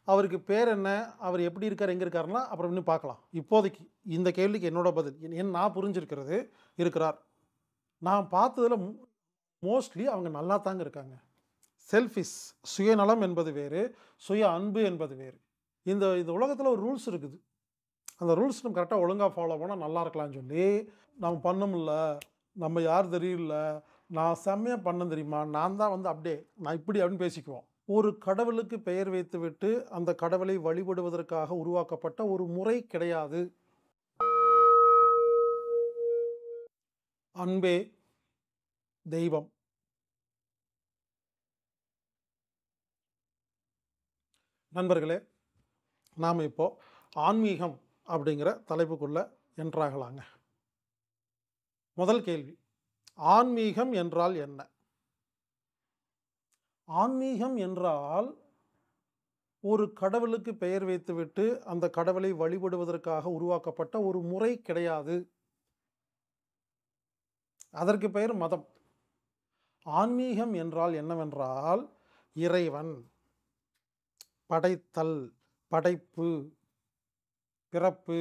அவருக்கு பேர் என்ன, அவர் எப்படி இருக்கார், எங்கே இருக்காருன்னா அப்புறம் இன்னும் பார்க்கலாம். இப்போதைக்கு இந்த கேள்விக்கு என்னோட பதில் நான் புரிஞ்சிருக்கிறது இருக்கிறார். நான் பார்த்ததில் மோஸ்ட்லி அவங்க நல்லா தாங்க இருக்காங்க. செல்ஃபிஷ் சுயநலம் என்பது வேறு, சுய அன்பு என்பது வேறு. இந்த இந்த உலகத்தில் ஒரு ரூல்ஸ் இருக்குது. அந்த ரூல்ஸ் நம்ம கரெக்டாக ஒழுங்காக ஃபாலோ பண்ணால் நல்லா இருக்கலாம்னு சொல்லி நம்ம பண்ணமுல்ல, நம்ம யார் தெரியல, நான் செம்மையாக பண்ண தெரியுமா, நான் தான் வந்து அப்படியே நான் இப்படி அப்படின்னு பேசிக்குவோம். ஒரு கடவுளுக்கு பெயர் வைத்துவிட்டு அந்த கடவுளை வழிபடுவதற்காக உருவாக்கப்பட்ட ஒரு முறை கிடையாது. அன்பே தெய்வம். நண்பர்களே, நாம் இப்போ ஆன்மீகம் அப்படிங்கிற தலைப்புக்குள்ள என்றாகலாங்க. முதல் கேள்வி, ஆன்மீகம் என்றால் என்ன? ஆன்மீகம் என்றால் ஒரு கடவுளுக்கு பெயர் வைத்துவிட்டு அந்த கடவுளை வழிபடுவதற்காக உருவாக்கப்பட்ட ஒரு முறை கிடையாது. அதற்கு பெயர் மதம். ஆன்மீகம் என்றால் என்னவென்றால் இறைவன், படைத்தல், படைப்பு, பிறப்பு,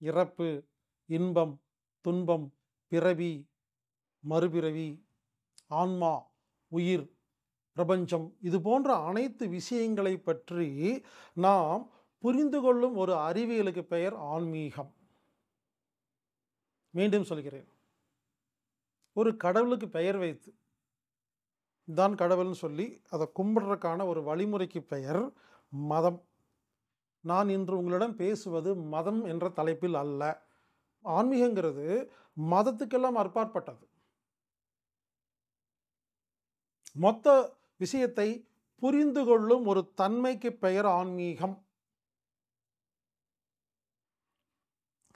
இறப்பு, இன்பம், துன்பம், பிறவி, மறுபிறவி, ஆன்மா, உயிர், பிரபஞ்சம், இது போன்ற அனைத்து விஷயங்களை பற்றி நாம் புரிந்து கொள்ளும் ஒரு அறிவியலுக்கு பெயர் ஆன்மீகம். மீண்டும் சொல்கிறேன், ஒரு கடவுளுக்கு பெயர் வைத்து தான் கடவுள்னு சொல்லி அதை கும்பிடுறதுக்கான ஒரு வழிமுறைக்கு பெயர் மதம். நான் இன்று உங்களிடம் பேசுவது மதம் என்ற தலைப்பில் அல்ல. ஆன்மீகங்கிறது மதத்துக்கெல்லாம் அப்பாற்பட்டது. மொத்த விஷயத்தை புரிந்து கொள்ளும் ஒரு தன்மைக்கு பெயர் ஆன்மீகம்.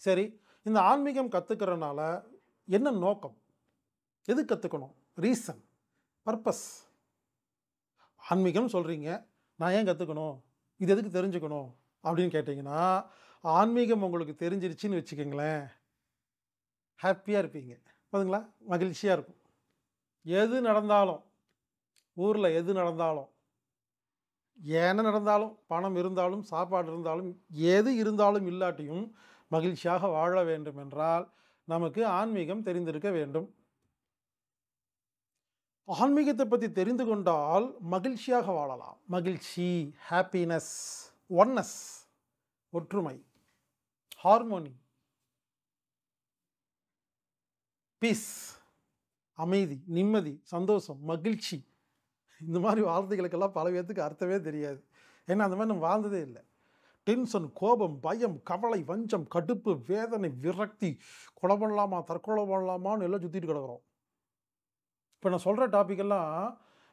சரி, இந்த ஆன்மீகம் கற்றுக்கிறனால என்ன நோக்கம்? எது கற்றுக்கணும்? Reason, purpose. ஆன்மீகம் சொல்கிறீங்க, நான் ஏன் கற்றுக்கணும், இது எதுக்கு தெரிஞ்சுக்கணும் அப்படின்னு கேட்டிங்கன்னா, ஆன்மீகம் உங்களுக்கு தெரிஞ்சிருச்சின்னு வச்சுக்கோங்களேன், ஹாப்பியாக இருப்பீங்க. பாருங்களா, மகிழ்ச்சியாக இருக்கும். எது நடந்தாலும், ஊரில் எது நடந்தாலும், என்ன நடந்தாலும், பணம் இருந்தாலும், சாப்பாடு இருந்தாலும், எது இருந்தாலும் இல்லாட்டியும் மகிழ்ச்சியாக வாழ வேண்டும் என்றால் நமக்கு ஆன்மீகம் தெரிந்திருக்க வேண்டும். ஆன்மீகத்தை பற்றி தெரிந்து கொண்டால் மகிழ்ச்சியாக வாழலாம். மகிழ்ச்சி, ஹாப்பினஸ், ஒன்னஸ், ஒற்றுமை, ஹார்மோனி, பீஸ், அமைதி, நிம்மதி, சந்தோஷம், மகிழ்ச்சி, இந்த மாதிரி வார்த்தைகளுக்கெல்லாம் பல பேர்த்துக்கு அர்த்தமே தெரியாது. ஏன்னா அந்த மாதிரி நம்ம வாழ்ந்ததே இல்லை. டென்ஷன், கோபம், பயம், கவலை, வஞ்சம், கடுப்பு, வேதனை, விரக்தி, கொலை பண்ணலாமா, தற்கொலை பண்ணலாமான்னு எல்லாம் சுற்றிட்டு கிடக்கிறோம். இப்போ நான் சொல்கிற டாப்பிக்கெல்லாம்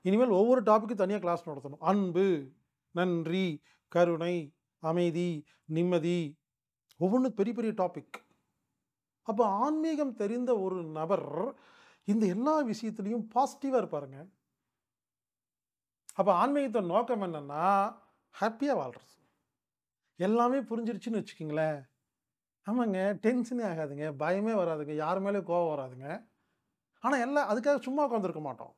இனிமேல் ஒவ்வொரு டாப்பிக்கும் தனியாக கிளாஸ் நடத்தணும். அன்பு, நன்றி, கருணை, அமைதி, நிம்மதி, ஒவ்வொன்றும் பெரிய பெரிய டாபிக். அப்போ ஆன்மீகம் தெரிந்த ஒரு நபர் இந்த எல்லா விஷயத்துலையும் பாசிட்டிவாக இருப்பாருங்க. அப்போ ஆன்மீகத்தை நோக்கம் என்னென்னா ஹாப்பியாக வாழ்கிறது. எல்லாமே புரிஞ்சிருச்சுன்னு வச்சுக்கிங்களேன், ஆமாங்க, டென்ஷனே ஆகாதுங்க, பயமே வராதுங்க, யார் மேலே கோபம் வராதுங்க. ஆனால் எல்லாம் அதுக்காக சும்மா உட்காந்துருக்க மாட்டோம்,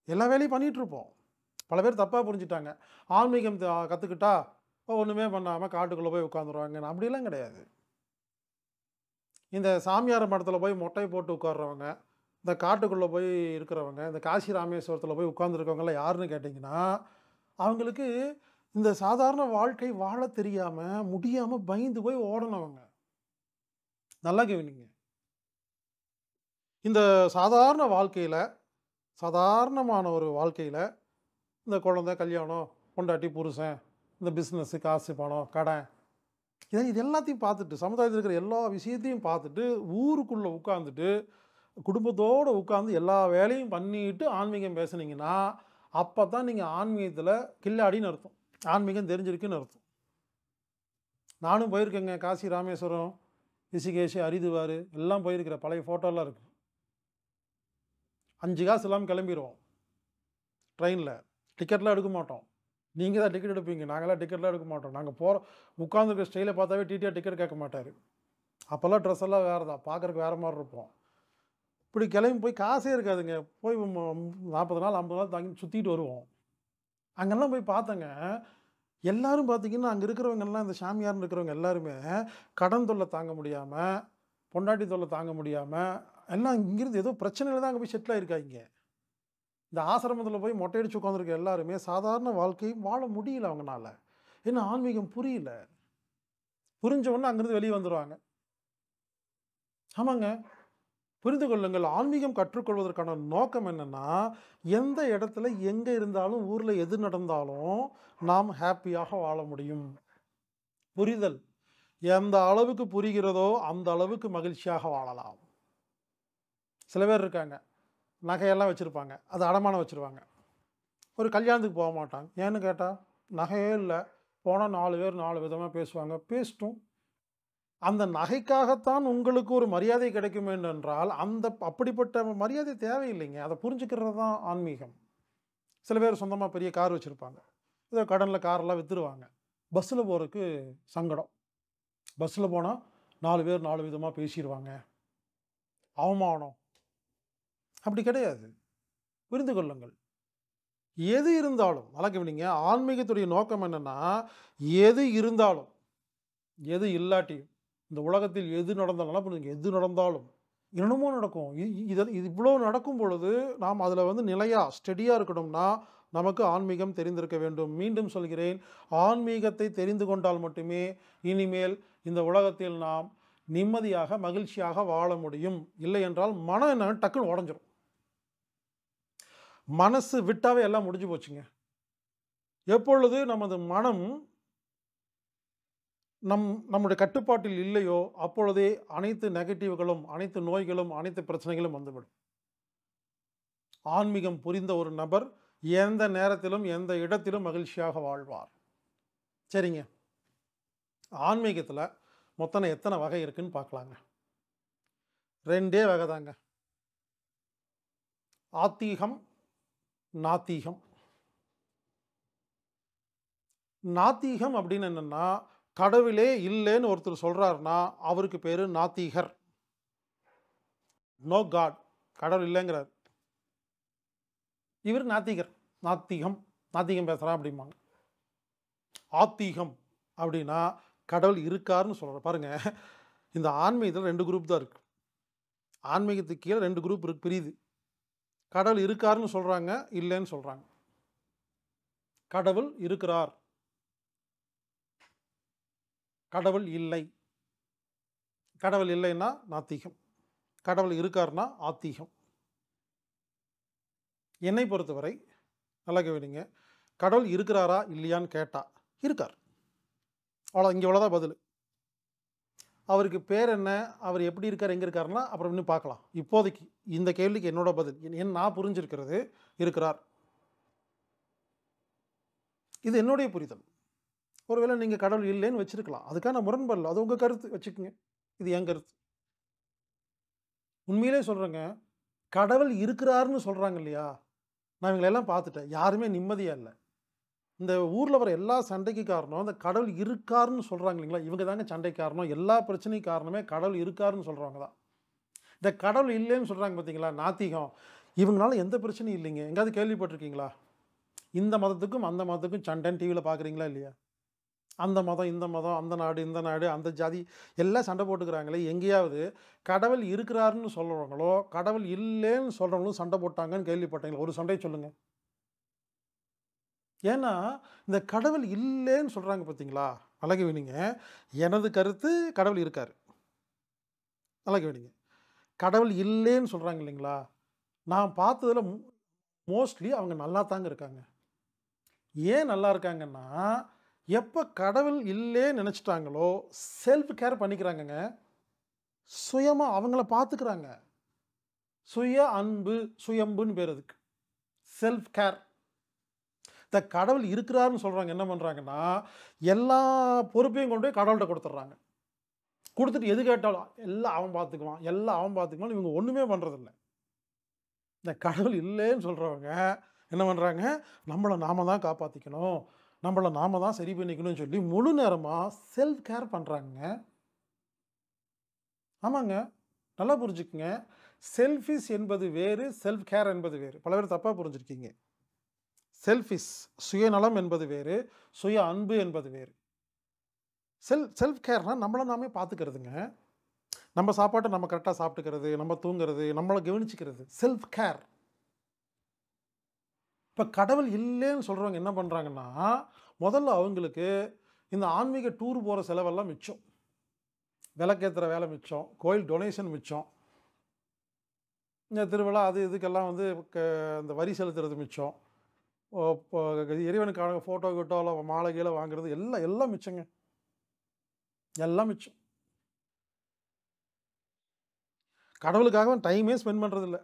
எல்லா வேலையும் பண்ணிகிட்ருப்போம். பல பேர் தப்பாக புரிஞ்சுட்டாங்க, ஆன்மீகம் கற்றுக்கிட்டா ஒன்றுமே பண்ணாமல் காட்டுக்குள்ளே போய் உட்காந்துருவாங்க. அப்படிலாம் கிடையாது. இந்த சாமியார் மடத்தில் போய் மொட்டை போட்டு உட்கார்றவங்க, இந்த காட்டுக்குள்ளே போய் இருக்கிறவங்க, இந்த காசி ராமேஸ்வரத்தில் போய் உட்காந்துருக்கவங்களாம் யாருன்னு கேட்டிங்கன்னா, அவங்களுக்கு இந்த சாதாரண வாழ்க்கை வாழ தெரியாமல் முடியாமல் பயந்து போய் ஓடனவங்க. நல்லா கவனிங்க. இந்த சாதாரண வாழ்க்கையில், சாதாரணமான ஒரு வாழ்க்கையில் இந்த குழந்தை, கல்யாணம், பொண்டாட்டி, புருஷன், இந்த பிஸ்னஸ்ஸு, காசு, பணம், கடன், இது எல்லாத்தையும் பார்த்துட்டு, சமுதாயத்தில் இருக்கிற எல்லா விஷயத்தையும் பார்த்துட்டு, ஊருக்குள்ளே உட்காந்துட்டு, குடும்பத்தோடு உட்காந்து எல்லா வேலையும் பண்ணிட்டு ஆன்மீகம் பேசுனீங்கன்னா அப்போ தான் நீங்கள் ஆன்மீகத்தில் கில்லாடின்னு அர்த்தம், ஆன்மீகம் தெரிஞ்சிருக்குன்னு அர்த்தம். நானும் போயிருக்கேங்க, காசி ராமேஸ்வரம், ரிஷிகேஷ், ஹரிதுவார் எல்லாம் போயிருக்கிற பழைய ஃபோட்டோலாம் இருக்குது. 5 காசு இல்லாமல் கிளம்பிடுவோம் ட்ரெயினில், டிக்கெட்லாம் எடுக்க மாட்டோம். நீங்கள் தான் டிக்கெட் எடுப்பீங்க, நாங்களாம் டிக்கெட்லாம் எடுக்க மாட்டோம். நாங்கள் போகிற உட்காந்துருக்க ஸ்டைலை பார்த்தாவே டிடிஆர் டிக்கெட் கேட்க மாட்டார். அப்போல்லாம் ட்ரெஸ் எல்லாம் வேறு தான், பார்க்குறக்கு வேறு மாதிரி இருப்போம். இப்படி கிளம்பி போய் காசே இருக்காதுங்க, போய் 40 நாள் 50 நாள் தங்கி சுற்றிட்டு வருவோம். அங்கெல்லாம் போய் பார்த்தேங்க, எல்லாரும் பார்த்தீங்கன்னா, அங்க இருக்கிறவங்கலாம் இந்த சாமியார்ன்னு இருக்கிறவங்க எல்லாருமே கடன் தொல்லை தாங்க முடியாம, பொண்டாட்டி தொல்லை தாங்க முடியாம, எல்லாம் இங்கிருந்து ஏதோ பிரச்சனையில தான் அங்க போய் செட்டில் ஆயிருக்காய்ங்க. இந்த ஆசிரமத்தில போய் மொட்டை அடிச்சு உட்காந்துருக்க எல்லாருமே சாதாரண வாழ்க்கை வாழ முடியல அவங்கனால. ஏன்னா ஆன்மீகம் புரியல. புரிஞ்ச உடனே அங்கிருந்து வெளிய வந்துருவாங்க. ஆமாங்க. புரிந்து கொள்ளுங்கள். ஆன்மீகம் கற்றுக்கொள்வதற்கான நோக்கம் என்னன்னா, எந்த இடத்துல எங்க இருந்தாலும், ஊர்ல எது நடந்தாலும் நாம் ஹேப்பியாக வாழ முடியும். புரிதல். எந்த அளவுக்கு புரிகிறதோ, அந்த அளவுக்கு மகிழ்ச்சியாக வாழலாம். சில பேர் இருக்காங்க. நகையெல்லாம் வச்சிருப்பாங்க. அது அடமானம் வச்சுருவாங்க. ஒரு கல்யாணத்துக்கு போக மாட்டாங்க. ஏன்னு கேட்டா, நகையே இல்ல. போனா 4 பேர் 4 விதமா பேசுவாங்க. பேசட்டும். அந்த நகைக்காகத்தான் உங்களுக்கு ஒரு மரியாதை கிடைக்கும் என்றால், அப்படிப்பட்ட மரியாதை தேவையில்லைங்க. அத புரிஞ்சுக்கிறது தான் ஆன்மீகம். சில பேர் சொந்தமா பெரிய கார் வச்சிருப்பாங்க. ஏதோ கடன்ல காரெல்லாம் வித்துருவாங்க. பஸ்ஸில போறதுக்கு சங்கடம். பஸ்ஸில போனா 4 பேர் 4 விதமா பேசிருவாங்க. அவமானம். அப்படி கிடையாது. புரிந்து கொள்ளுங்கள். எது இருந்தாலும் நல்லா கவனிங்க. ஆன்மீகத்துடைய நோக்கம் என்னன்னா, எது இருந்தாலும், எது இல்லாட்டியும், இந்த உலகத்தில் எது நடந்தாலும் நல்லா புரிஞ்சுங்க. எது நடந்தாலும் என்னமோ நடக்கும். இது இவ்வளோ நடக்கும் பொழுது, நாம் அதில வந்து நிலையா, ஸ்டெடியா இருக்கணும்னா, நமக்கு ஆன்மீகம் தெரிந்திருக்க வேண்டும். மீண்டும் சொல்கிறேன், ஆன்மீகத்தை தெரிந்து கொண்டால் மட்டுமே, இனிமேல் இந்த உலகத்தில் நாம் நிம்மதியாக, மகிழ்ச்சியாக வாழ முடியும். இல்லை என்றால் மனம் என்ன டக்குன்னு உடைஞ்சிரும். மனசு விட்டாவே எல்லாம் முடிஞ்சு போச்சுங்க. எப்பொழுது நமது மனம் நம்முடைய கட்டுப்பாட்டில் இல்லையோ, அப்பொழுதே அனைத்து நெகட்டிவ்களும், அனைத்து நோய்களும், அனைத்து பிரச்சனைகளும் வந்துவிடும். ஆன்மீகம் புரிந்த ஒரு நபர் எந்த நேரத்திலும், எந்த இடத்திலும் மகிழ்ச்சியாக வாழ்வார். சரிங்க. ஆன்மீகத்தில மொத்தம் எத்தனை வகை இருக்குன்னு பார்க்கலாங்க. 2 வகை தாங்க. ஆத்தீகம், நாத்தீகம். நாத்தீகம் அப்படின்னு என்னன்னா, கடவுளே இல்லைன்னு ஒருத்தர் சொல்றாருன்னா, அவருக்கு பேரு நாத்திகர். No God. கடவுள் இல்லைங்கிறார். இவர் நாத்திகர். நாத்திகம். நாத்திகம் பேசுறான் அப்படிம்பாங்க. ஆத்தீகம் அப்படின்னா, கடவுள் இருக்காருன்னு சொல்றார். பாருங்க, இந்த ஆன்மீகத்தில் 2 குரூப் தான் இருக்கு. ஆன்மீகத்துக்கு கீழே 2 குரூப் இருக்கு, பிரியுது. கடவுள் இருக்காருன்னு சொல்றாங்க, இல்லைன்னு சொல்றாங்க. கடவுள் இருக்கிறார். கடவுள் இல்லை. கடவுள் இல்லைன்னா நாத்திகம். கடவுள் இருக்காருன்னா ஆத்தீகம். என்னை பொறுத்தவரை நல்லா கவனிங்க. கடவுள் இருக்கிறாரா இல்லையான்னு கேட்டா, இருக்கார். இவ்வளோதான் பதில். அவருக்கு பேர் என்ன? அவர் எப்படி இருக்கார்? எங்கே இருக்காருன்னா அப்புறம் இன்னும் பார்க்கலாம். இப்போதைக்கு இந்த கேள்விக்கு என்னோட பதில் நான் புரிஞ்சிருக்கிறது, இருக்கிறார். இது என்னுடைய புரிதல். ஒருவேளை நீங்கள் கடவுள் இல்லைன்னு வச்சிருக்கலாம். அதுக்காக நான் முரண்படல. அது உங்கள் கருத்து, வச்சுக்கோங்க. இது என் கருத்து. உண்மையிலே சொல்கிறேங்க, கடவுள் இருக்கிறாருன்னு சொல்கிறாங்க இல்லையா, நான் இவங்களெல்லாம் பார்த்துட்டேன். யாருமே நிம்மதியாக இல்லை. இந்த ஊரில் வர எல்லா சண்டைக்கு காரணம் இந்த கடவுள் இருக்காருன்னு சொல்கிறாங்க இல்லைங்களா, இவங்க தாங்க சண்டைக்கு காரணம். எல்லா பிரச்சனைக்கும் காரணமே கடவுள் இருக்காருன்னு சொல்கிறவங்க தான். இந்த கடவுள் இல்லைன்னு சொல்கிறாங்க பார்த்தீங்களா, நாத்திகம். இவங்களால எந்த பிரச்சனையும் இல்லைங்க. எங்கேயாவது கேள்விப்பட்டிருக்கீங்களா? இந்த மதத்துக்கும் அந்த மதத்துக்கும் சண்டைன்னு டிவியில் பார்க்குறீங்களா இல்லையா? அந்த மதம் இந்த மதம், அந்த நாடு இந்த நாடு, அந்த ஜாதி எல்லாம் சண்டை போட்டுக்கிறாங்களே. எங்கேயாவது கடவுள் இருக்கிறாருன்னு சொல்கிறவங்களோ, கடவுள் இல்லைன்னு சொல்கிறவங்களும் சண்டை போட்டாங்கன்னு கேள்விப்பட்டீங்களா? ஒரு சண்டையை சொல்லுங்கள். ஏன்னா இந்த கடவுள் இல்லைன்னு சொல்கிறாங்க பார்த்தீங்களா, நல்லா கவனிங்க. எனது கருத்து கடவுள் இருக்கார். நல்லா கவனிங்க. கடவுள் இல்லைன்னு சொல்கிறாங்க இல்லைங்களா, நான் பார்த்ததில் மோஸ்ட்லி அவங்க நல்லா தாங்க இருக்காங்க. ஏன் நல்லா இருக்காங்கன்னா, எப்போ கடவுள் இல்லைன்னு நினச்சிட்டாங்களோ செல்ஃப் கேர் பண்ணிக்கிறாங்கங்க. சுயமாக அவங்கள பார்த்துக்கிறாங்க. சுய அன்பு, சுயம்புன்னு பேர் அதுக்கு. Self care. இந்த கடவுள் இருக்கிறாருன்னு சொல்கிறாங்க என்ன பண்ணுறாங்கன்னா, எல்லா பொறுப்பையும் கொண்டு போய் கடவுள்கிட்ட கொடுத்துட்றாங்க. கொடுத்துட்டு எது கேட்டாலும் எல்லாம் அவன் பார்த்துக்குவான், எல்லாம் அவன் பார்த்துக்குவான். இவங்க ஒன்றுமே பண்ணுறதில்ல. இந்த கடவுள் இல்லைன்னு சொல்கிறவங்க என்ன பண்ணுறாங்க, நம்மளை நாம தான் காப்பாற்றிக்கணும், நம்மளை நாம தான் சரி பண்ணிக்கணும்னு சொல்லி முழு நேரமாக செல்ஃப் கேர் பண்ணுறாங்க. ஆமாங்க, நல்லா புரிஞ்சுக்குங்க. செல்ஃபிஷ் என்பது வேறு, செல்ஃப் கேர் என்பது வேறு. பல பேர் தப்பாக புரிஞ்சுருக்கீங்க. செல்ஃபிஷ் சுயநலம் என்பது வேறு, சுய அன்பு என்பது வேறு. செல்ஃப் கேர்னால் நம்மளை நாமே பார்த்துக்கிறதுங்க. நம்ம சாப்பாட்டை நம்ம கரெக்டாக சாப்பிட்டுக்கிறது, நம்ம தூங்குறது, நம்மளை கவனிச்சிக்கிறது செல்ஃப் கேர். இப்போ கடவுள் இல்லைன்னு சொல்கிறவங்க என்ன பண்ணுறாங்கன்னா, முதல்ல அவங்களுக்கு இந்த ஆன்மீக டூர் போகிற செலவெல்லாம் மிச்சம், விளக்கேற்றுற வேலை மிச்சம், கோயில் டொனேஷன் மிச்சம், இந்த திருவிழா அது இதுக்கெல்லாம் வந்து இந்த வரி செலுத்துறது மிச்சம், இறைவனுக்கான ஃபோட்டோ கிட்டோ மாலை கீழே வாங்குறது எல்லாம் மிச்சங்க, எல்லாம் மிச்சம். கடவுளுக்காக டைமே ஸ்பெண்ட் பண்ணுறதில்ல,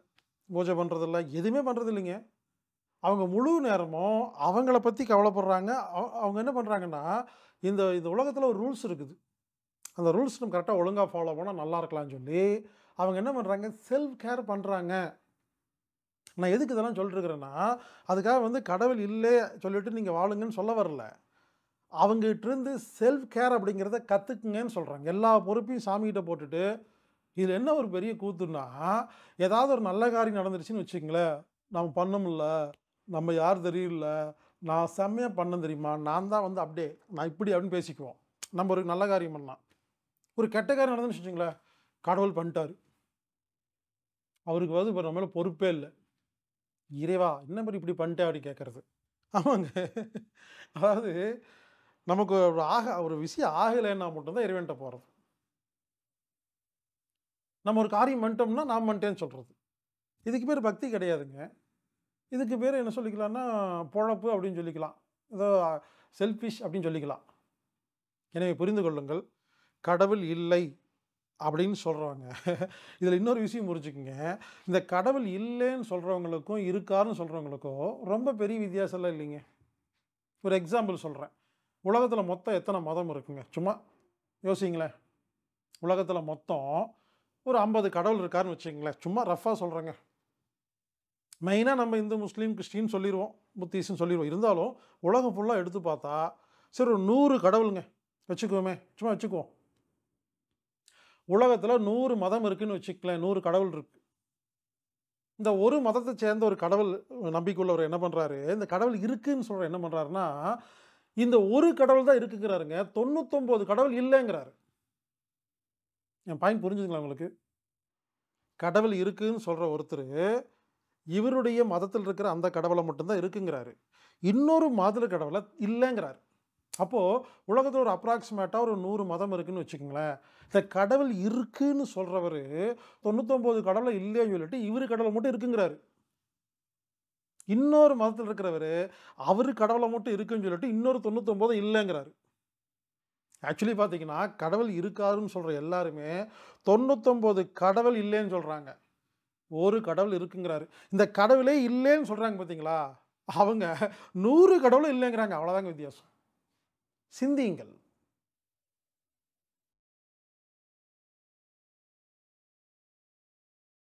பூஜை பண்ணுறதில்ல, எதுவுமே பண்ணுறது இல்லைங்க. அவங்க முழு நேரமும் அவங்கள பற்றி கவலைப்படுறாங்க. அவங்க என்ன பண்ணுறாங்கன்னா, இந்த இந்த உலகத்தில் ஒரு ரூல்ஸ் இருக்குது, அந்த ரூல்ஸ் நம்ம கரெக்டாக ஒழுங்காக ஃபாலோ பண்ணால் நல்லா இருக்கலாம்னு சொல்லி அவங்க என்ன பண்ணுறாங்க, செல்ஃப் கேர் பண்ணுறாங்க. நான் எதுக்கு இதெல்லாம் சொல்லிட்டுருக்கிறேன்னா, அதுக்காக வந்து கடவுள் இல்லை சொல்லிட்டு நீங்கள் வாழுங்கன்னு சொல்ல வரல. அவங்ககிட்டருந்து செல்ஃப் கேர் அப்படிங்கிறத கற்றுக்குங்கன்னு சொல்கிறாங்க. எல்லா பொறுப்பையும் சாமிகிட்ட போட்டுட்டு, இதில் என்ன ஒரு பெரிய கூத்துன்னா, ஏதாவது ஒரு நல்ல காரியம் நடந்துருச்சுன்னு வச்சுங்களேன், நம்ம பண்ணமுல்ல, நம்ம யார் தெரியல, நான் செம்மையாக பண்ண தெரியுமா, நான் தான் வந்து அப்படியே நான் இப்படி அப்படின்னு பேசிக்குவோம். நம்ம ஒரு நல்ல காரியம் பண்ணலாம். ஒரு கெட்ட காரியம் நடந்துன்னு வச்சுங்களேன், கடவுள் பண்ணிட்டார், அவருக்கு வந்து இப்போ நம்ம மேலே பொறுப்பே இல்லை, இறைவா என்ன மாதிரி இப்படி பண்ணிட்டே அப்படி கேட்குறது. ஆமாங்க. அதாவது நமக்கு ஒரு விஷயம் ஆகலைன்னா மட்டும்தான் இறைவன்கிட்ட போகிறது. நம்ம ஒரு காரியம் பண்ணிட்டோம்னா நான் பண்ணிட்டேன்னு சொல்கிறது, இதுக்கு பேர் பக்தி கிடையாதுங்க. இதுக்கு பேர் என்ன சொல்லிக்கலாம்னா பொழப்பு அப்படின்னு சொல்லிக்கலாம், ஏதோ செல்ஃபிஷ் அப்படின்னு சொல்லிக்கலாம். எனவே புரிந்து கொள்ளுங்கள், கடவுள் இல்லை அப்படின்னு சொல்கிறவங்க இதில் இன்னொரு விஷயம் புரிஞ்சுக்குங்க, இந்த கடவுள் இல்லைன்னு சொல்கிறவங்களுக்கும் இருக்காருன்னு சொல்கிறவங்களுக்கும் ரொம்ப பெரிய வித்தியாசம்லாம் இல்லைங்க. ஒரு எக்ஸாம்பிள் சொல்கிறேன். உலகத்தில் மொத்தம் எத்தனை மதம் இருக்குங்க, சும்மா யோசிங்களேன். உலகத்தில் மொத்தம் ஒரு 50 கடவுள் இருக்காருன்னு வச்சுங்களேன், சும்மா ரஃபாக சொல்கிறேங்க. மெயினாக நம்ம இந்து முஸ்லீம் கிறிஸ்டின் சொல்லிடுவோம், புத்திஸ்ட்னு சொல்லிடுவோம். இருந்தாலும் உலகம் ஃபுல்லாக எடுத்து பார்த்தா சரி ஒரு 100 கடவுளுங்க வச்சுக்குவோமே, சும்மா வச்சுக்குவோம். உலகத்தில் 100 மதம் இருக்குதுன்னு வச்சுக்கலாம், 100 கடவுள் இருக்குது. இந்த ஒரு மதத்தை சேர்ந்த ஒரு கடவுள் நம்பிக்கையுள்ளவர் என்ன பண்ணுறாரு, இந்த கடவுள் இருக்குதுன்னு சொல்கிற என்ன பண்ணுறாருன்னா, இந்த ஒரு கடவுள் தான் இருக்குங்கிறாருங்க, 99 கடவுள் இல்லைங்கிறாரு. என் பாயிண்ட் புரிஞ்சுதுங்களா உங்களுக்கு? கடவுள் இருக்குதுன்னு சொல்கிற ஒருத்தர் இவருடைய மதத்தில் இருக்கிற அந்த கடவுளை மட்டும்தான் இருக்குங்கிறாரு, இன்னொரு மதத்தில் கடவுளை இல்லைங்கிறாரு. அப்போது உலகத்தில் ஒரு அப்ராக்சிமேட்டாக ஒரு 100 மதம் இருக்குதுன்னு வச்சுக்கோங்களேன். இந்த கடவுள் இருக்குதுன்னு சொல்கிறவர் 99 கடவுளை இல்லைன்னு சொல்லிட்டு இவர் கடவுளை மட்டும் இருக்குங்கிறாரு. இன்னொரு மதத்தில் இருக்கிறவர் அவர் கடவுளை மட்டும் இருக்குன்னு சொல்லிட்டு இன்னொரு 99 இல்லைங்கிறாரு. ஆக்சுவலி பார்த்தீங்கன்னா கடவுள் இருக்காருன்னு சொல்கிற எல்லாருமே 99 கடவுள் இல்லைன்னு சொல்கிறாங்க, ஒரு கடவுள் இருக்குங்கிறாரு. இந்த கடவுளே இல்லைன்னு சொல்கிறாங்க பார்த்தீங்களா, அவங்க 100 கடவுளும் இல்லைங்கிறாங்க. அவ்வளோதாங்க வித்தியாசம். சிந்தியுங்கள்.